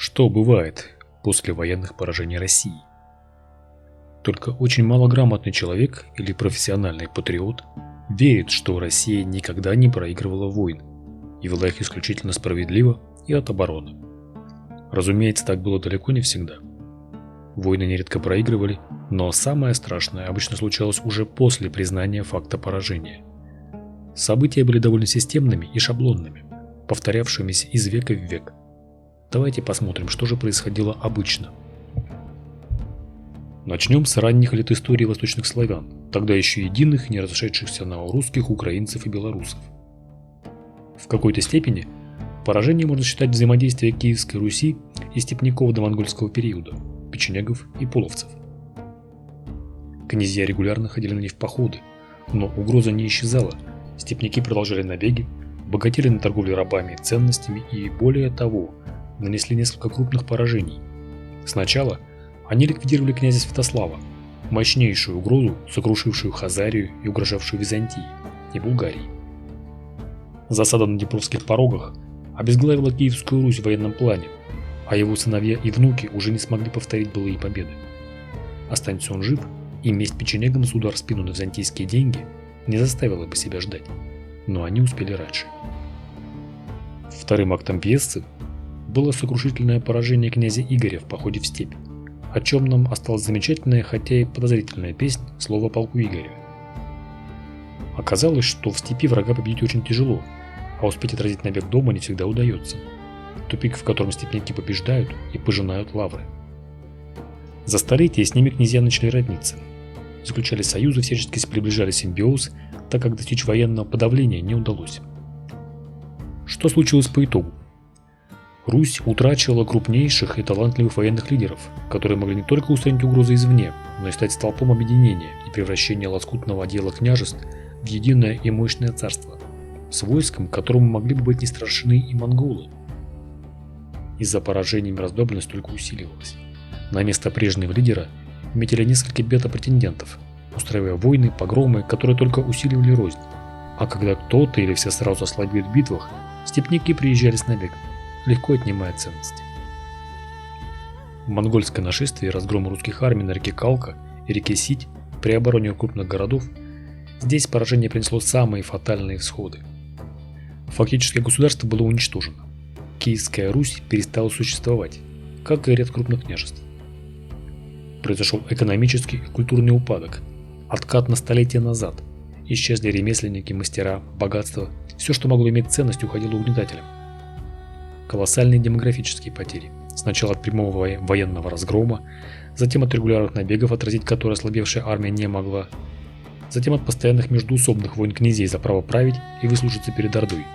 Что бывает после военных поражений России? Только очень малограмотный человек или профессиональный патриот верит, что Россия никогда не проигрывала войн и вела их исключительно справедливо и от обороны. Разумеется, так было далеко не всегда. Войны нередко проигрывали, но самое страшное обычно случалось уже после признания факта поражения. События были довольно системными и шаблонными, повторявшимися из века в век. Давайте посмотрим, что же происходило обычно. Начнем с ранних лет истории восточных славян, тогда еще единых, не разошедшихся на русских, украинцев и белорусов. В какой-то степени поражение можно считать взаимодействие Киевской Руси и степняков до монгольского периода, печенегов и половцев. Князья регулярно ходили на них в походы, но угроза не исчезала, степняки продолжали набеги, богатели на торговле рабами и ценностями и, более того, нанесли несколько крупных поражений. Сначала они ликвидировали князя Святослава, мощнейшую угрозу, сокрушившую Хазарию и угрожавшую Византии и Булгарии. Засада на Днепровских порогах обезглавила Киевскую Русь в военном плане, а его сыновья и внуки уже не смогли повторить былые победы. Останься он жив, и месть печенегам за удар в спину на византийские деньги не заставила бы себя ждать, но они успели раньше. Вторым актом пьесы было сокрушительное поражение князя Игоря в походе в степь, о чем нам осталась замечательная, хотя и подозрительная песня «Слово полку Игоря». Оказалось, что в степи врага победить очень тяжело, а успеть отразить набег дома не всегда удается. Тупик, в котором степняки побеждают и пожинают лавры. За столетия с ними князья начали родниться. Заключали союзы, всячески приближали симбиоз, так как достичь военного подавления не удалось. Что случилось по итогу? Русь утрачивала крупнейших и талантливых военных лидеров, которые могли не только устранить угрозы извне, но и стать столпом объединения и превращения лоскутного отдела княжеств в единое и мощное царство, с войском, которому могли бы быть не страшны и монголы. Из-за поражений раздробленность только усиливалась. На место прежнего лидера метили несколько бета-претендентов, устраивая войны, погромы, которые только усиливали рознь. А когда кто-то или все сразу ослабеют в битвах, степняки приезжали с набегом, легко отнимая ценности. Монгольское нашествие и разгром русских армий на реке Калка и реке Сить при обороне крупных городов, здесь поражение принесло самые фатальные исходы. Фактически государство было уничтожено. Киевская Русь перестала существовать, как и ряд крупных княжеств. Произошел экономический и культурный упадок, откат на столетия назад, исчезли ремесленники, мастера, богатство, все, что могло иметь ценность, уходило угнетателям. Колоссальные демографические потери, сначала от прямого военного разгрома, затем от регулярных набегов, отразить которые ослабевшая армия не могла, затем от постоянных междоусобных войн князей за право править и выслужиться перед Ордой,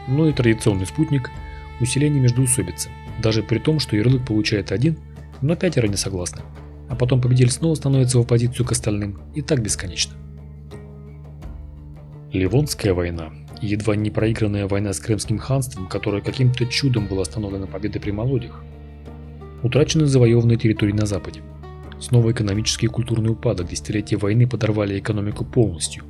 но и традиционный спутник – усиление междоусобицы, даже при том, что ярлык получает один, но пятеро не согласны, а потом победитель снова становится в оппозицию к остальным, и так бесконечно. Ливонская война, едва не проигранная война с Крымским ханством, которая каким-то чудом была остановлена победой при Молодях, утрачены завоеванные территории на Западе. Снова экономический и культурный упадок, десятилетия войны подорвали экономику полностью.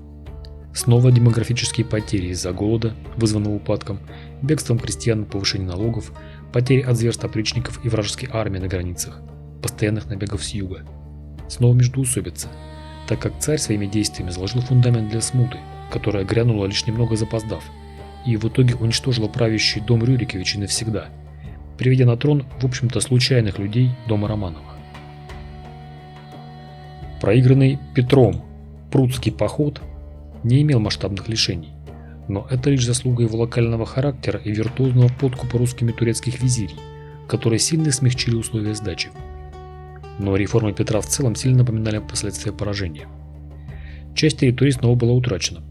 Снова демографические потери из-за голода, вызванного упадком, бегством крестьян, повышением налогов, потери от зверств опричников и вражеской армии на границах, постоянных набегов с юга. Снова междоусобица, так как царь своими действиями заложил фундамент для смуты, которая грянула лишь немного запоздав, и в итоге уничтожила правящий дом Рюриковичей навсегда, приведя на трон, в общем-то, случайных людей дома Романовых. Проигранный Петром Прудский поход не имел масштабных лишений, но это лишь заслуга его локального характера и виртуозного подкупа русскими турецких визирей, которые сильно смягчили условия сдачи. Но реформы Петра в целом сильно напоминали последствия поражения. Часть территории снова была утрачена,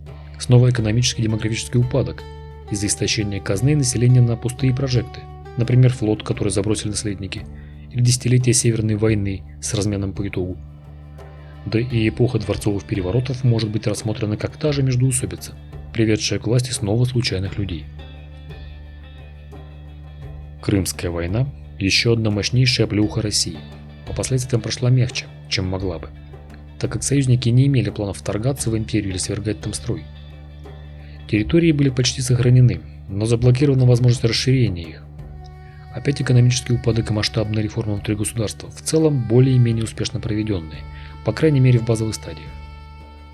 снова экономический и демографический упадок из-за истощения казны и населения на пустые прожекты, например, флот, который забросили наследники, или десятилетия Северной войны с разменом по итогу. Да и эпоха дворцовых переворотов может быть рассмотрена как та же междоусобица, приведшая к власти снова случайных людей. Крымская война – еще одна мощнейшая оплеуха России, по последствиям прошла мягче, чем могла бы, так как союзники не имели планов вторгаться в империю или свергать там строй. Территории были почти сохранены, но заблокирована возможность расширения их. Опять экономический упадок и масштабные реформы внутри государства, в целом более-менее успешно проведенные, по крайней мере в базовых стадиях.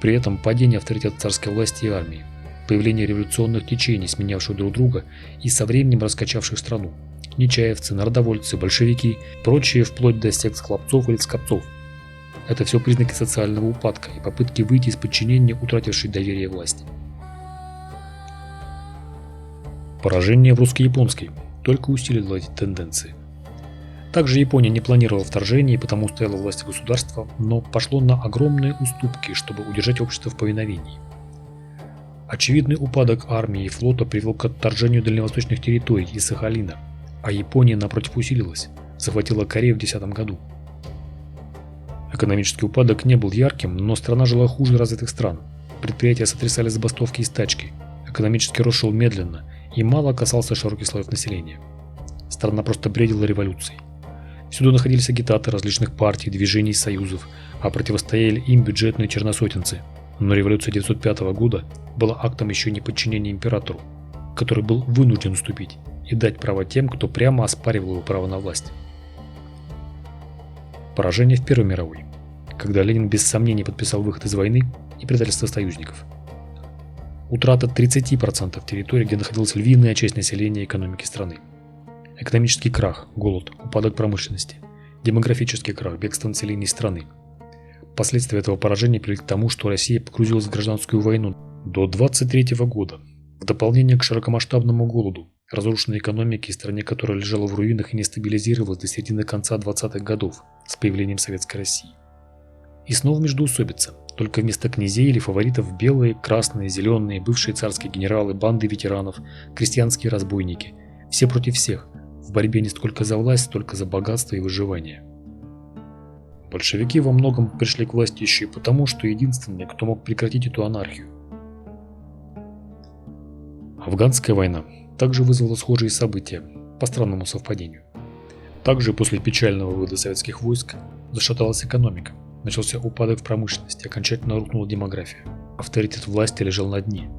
При этом падение авторитета царской власти и армии, появление революционных течений, сменявших друг друга и со временем раскачавших страну, нечаевцы, народовольцы, большевики, прочие вплоть до сект хлопцов или скопцов. Это все признаки социального упадка и попытки выйти из подчинения утратившей доверие власти. Поражение в русско-японской только усилило эти тенденции. Также Япония не планировала вторжение и потому стояла у власти государства, но пошло на огромные уступки, чтобы удержать общество в повиновении. Очевидный упадок армии и флота привел к отторжению дальневосточных территорий и Сахалина, а Япония напротив усилилась, захватила Корею в 2010 году. Экономический упадок не был ярким, но страна жила хуже развитых стран. Предприятия сотрясали забастовки и стачки, экономический рост шел медленно и мало касался широких слоев населения. Страна просто бредила революцией. Всюду находились агитаторы различных партий, движений и союзов, а противостояли им бюджетные черносотенцы. Но революция 1905 года была актом еще не подчинения императору, который был вынужден уступить и дать право тем, кто прямо оспаривал его право на власть. Поражение в Первой мировой, когда Ленин без сомнений подписал выход из войны и предательство союзников. Утрата 30% территории, где находилась львиная часть населения и экономики страны. Экономический крах, голод, упадок промышленности, демографический крах, бегство населения из страны. Последствия этого поражения привели к тому, что Россия погрузилась в гражданскую войну до 1923 года. В дополнение к широкомасштабному голоду, разрушенной экономике и стране, которая лежала в руинах и не стабилизировалась до середины конца 20-х годов с появлением Советской России. И снова междоусобица, только вместо князей или фаворитов белые, красные, зеленые, бывшие царские генералы, банды ветеранов, крестьянские разбойники. Все против всех, в борьбе не столько за власть, столько за богатство и выживание. Большевики во многом пришли к власти еще и потому, что единственные, кто мог прекратить эту анархию. Афганская война также вызвала схожие события, по странному совпадению. Также после печального вывода советских войск зашаталась экономика, начался упадок в промышленности, окончательно рухнула демография. Авторитет власти лежал на дне,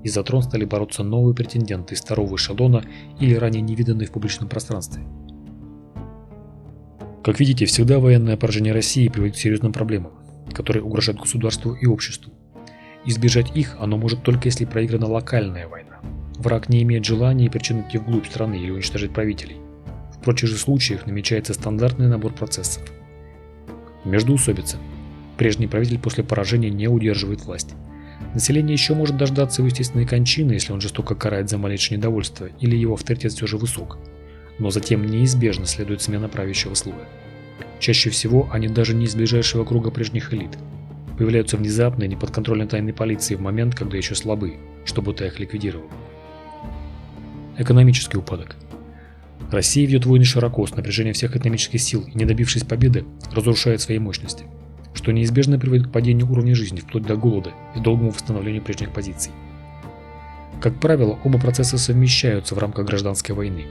и за трон стали бороться новые претенденты из второго эшелона или ранее невиданные в публичном пространстве. Как видите, всегда военное поражение России приводит к серьезным проблемам, которые угрожают государству и обществу. Избежать их оно может только если проиграна локальная война. Враг не имеет желания и причин идти вглубь страны или уничтожать правителей. В прочих же случаях намечается стандартный набор процессов. Междоусобица. Прежний правитель после поражения не удерживает власть. Население еще может дождаться его естественной кончины, если он жестоко карает за малейшее недовольство или его авторитет все же высок. Но затем неизбежно следует смена правящего слоя. Чаще всего они даже не из ближайшего круга прежних элит. Появляются внезапно и неподконтрольно тайной полиции в момент, когда еще слабы, чтобы та их ликвидировала. Экономический упадок. Россия ведет войны широко, с напряжением всех экономических сил и, не добившись победы, разрушает свои мощности, что неизбежно приводит к падению уровня жизни вплоть до голода и долгому восстановлению прежних позиций. Как правило, оба процесса совмещаются в рамках гражданской войны.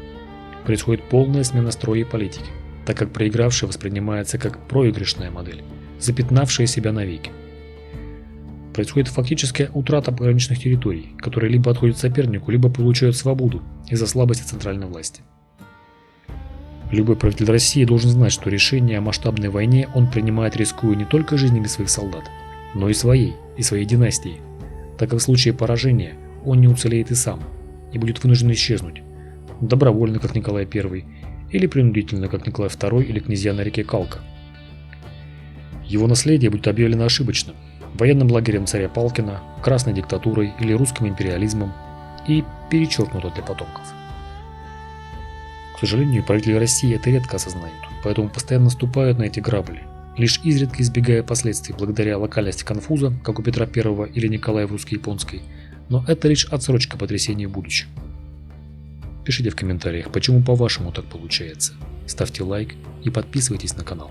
Происходит полная смена строя и политики, так как проигравший воспринимается как проигрышная модель, запятнавшая себя навеки. Происходит фактическая утрата пограничных территорий, которые либо отходят сопернику, либо получают свободу из-за слабости центральной власти. Любой правитель России должен знать, что решение о масштабной войне он принимает, рискуя не только жизнями своих солдат, но и своей династии, так как в случае поражения он не уцелеет и сам, и будет вынужден исчезнуть, добровольно, как Николай I, или принудительно, как Николай II или князья на реке Калка. Его наследие будет объявлено ошибочно, военным лагерем царя Палкина, красной диктатурой или русским империализмом и перечеркнуто для потомков. К сожалению, правители России это редко осознают, поэтому постоянно наступают на эти грабли, лишь изредка избегая последствий благодаря локальности конфуза, как у Петра I или Николая в русско-японской, но это лишь отсрочка потрясения в будущем. Пишите в комментариях, почему по-вашему так получается. Ставьте лайк и подписывайтесь на канал.